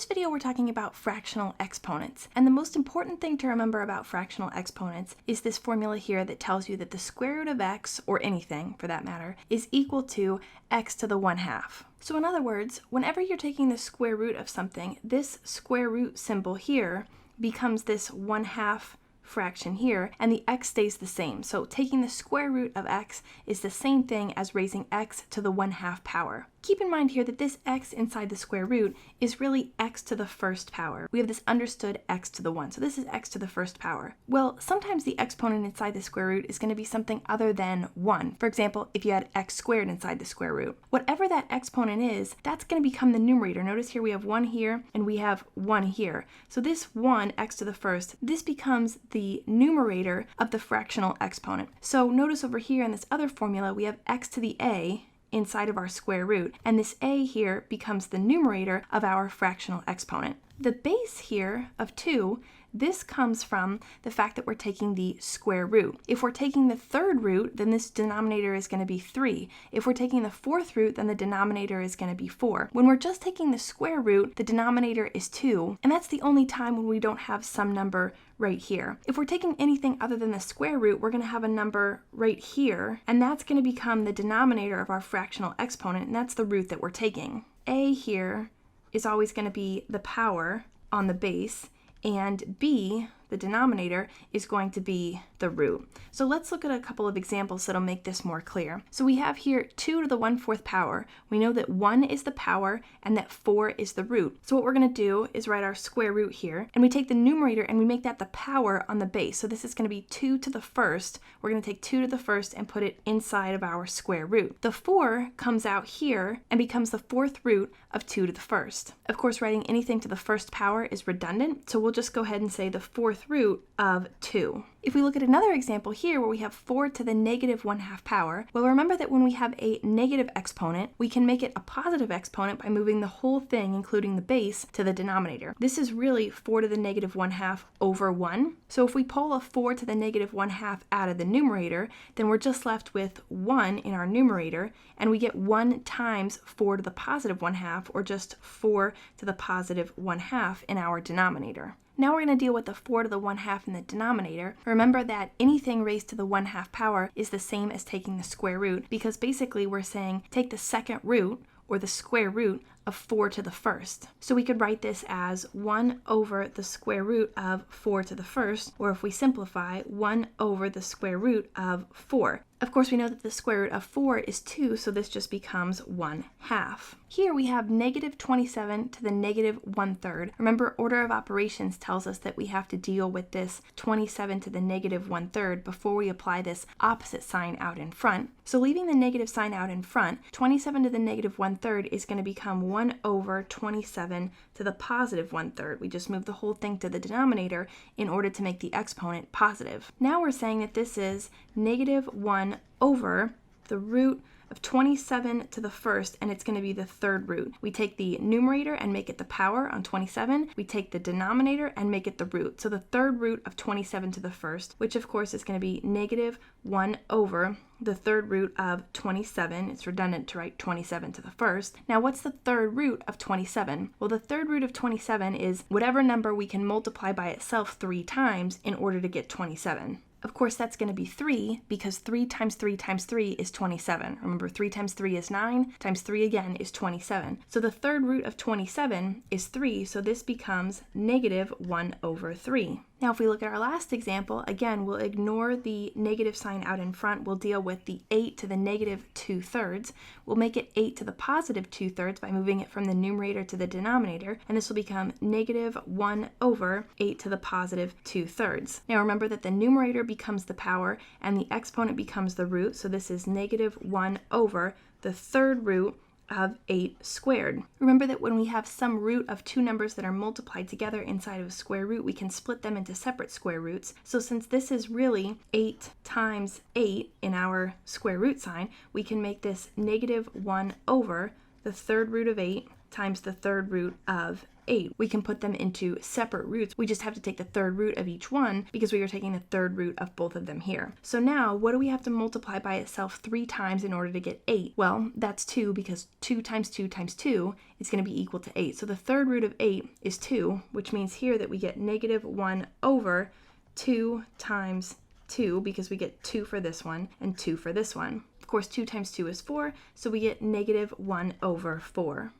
this video we're talking about fractional exponents, and the most important thing to remember about fractional exponents is this formula here that tells you that the square root of x, or anything for that matter, is equal to x to the 1/2. So in other words, whenever you're taking the square root of something, this square root symbol here becomes this 1/2 fraction here, and the x stays the same. So taking the square root of x is the same thing as raising x to the 1/2 power. Keep in mind here that this x inside the square root is really x to the first power. We have this understood x to the 1, so this is x to the first power. Well, sometimes the exponent inside the square root is going to be something other than 1. For example, if you had x squared inside the square root. Whatever that exponent is, that's going to become the numerator. Notice here we have 1 here and we have 1 here. So this 1, x to the first, this becomes the numerator of the fractional exponent. So notice over here in this other formula, we have x to the a inside of our square root, and this a here becomes the numerator of our fractional exponent. The base here of 2, this comes from the fact that we're taking the square root. If we're taking the third root, then this denominator is going to be 3. If we're taking the fourth root, then the denominator is going to be 4. When we're just taking the square root, the denominator is 2, and that's the only time when we don't have some number right here. If we're taking anything other than the square root, we're going to have a number right here, and that's going to become the denominator of our fractional exponent, and that's the root that we're taking. A here is always going to be the power on the base, and b, the denominator, is going to be the root. So let's look at a couple of examples that'll make this more clear. So we have here 2 to the 1/4 power. We know that 1 is the power and that 4 is the root. So what we're going to do is write our square root here, and we take the numerator and we make that the power on the base. So this is going to be 2 to the first. We're going to take 2 to the first and put it inside of our square root. The 4 comes out here and becomes the fourth root of 2 to the first. Of course, writing anything to the first power is redundant, so we'll just go ahead and say the fourth root of 2. If we look at another example here where we have 4 to the negative 1/2 power, well, remember that when we have a negative exponent, we can make it a positive exponent by moving the whole thing, including the base, to the denominator. This is really 4 to the negative 1/2 over 1. So if we pull a 4 to the negative 1/2 out of the numerator, then we're just left with 1 in our numerator, and we get 1 times 4 to the positive 1/2, or just 4 to the positive 1/2 in our denominator. Now we're going to deal with the 4 to the 1/2 in the denominator. Remember that anything raised to the 1/2 power is the same as taking the square root, because basically we're saying take the second root, or the square root, of 4 to the first. So we could write this as 1 over the square root of 4 to the first, or if we simplify, 1 over the square root of 4. Of course, we know that the square root of 4 is 2, so this just becomes 1/2. Here we have negative 27 to the negative 1/3. Remember, order of operations tells us that we have to deal with this 27 to the negative 1/3 before we apply this opposite sign out in front. So leaving the negative sign out in front, 27 to the negative 1/3 is going to become 1 over 27 to the positive 1/3. We just move the whole thing to the denominator in order to make the exponent positive. Now we're saying that this is negative 1 over the root of 27 to the first, and it's going to be the third root. We take the numerator and make it the power on 27. We take the denominator and make it the root. So the third root of 27 to the first, which of course is going to be negative 1 over the third root of 27. It's redundant to write 27 to the first. Now what's the third root of 27? Well, the third root of 27 is whatever number we can multiply by itself 3 times in order to get 27. Of course, that's going to be 3, because 3 times 3 times 3 is 27. Remember, 3 times 3 is 9, times 3 again is 27. So the third root of 27 is 3, so this becomes negative 1 over 3. Now, if we look at our last example, again, we'll ignore the negative sign out in front. We'll deal with the 8 to the negative 2/3. We'll make it 8 to the positive 2/3 by moving it from the numerator to the denominator, and this will become negative 1 over 8 to the positive 2/3. Now, remember that the numerator becomes the power and the exponent becomes the root, so this is negative 1 over the third root of 8 squared. Remember that when we have some root of two numbers that are multiplied together inside of a square root, we can split them into separate square roots. So since this is really 8 times 8 in our square root sign, we can make this negative 1 over the third root of 8 times the third root of 8. We can put them into separate roots. We just have to take the third root of each one because we are taking the third root of both of them here. So now, what do we have to multiply by itself 3 times in order to get 8? Well, that's 2 because 2 times 2 times 2 is going to be equal to 8. So the third root of 8 is 2, which means here that we get negative 1 over 2 times 2 because we get 2 for this one and 2 for this one. Of course, 2 times 2 is 4, so we get negative 1 over 4.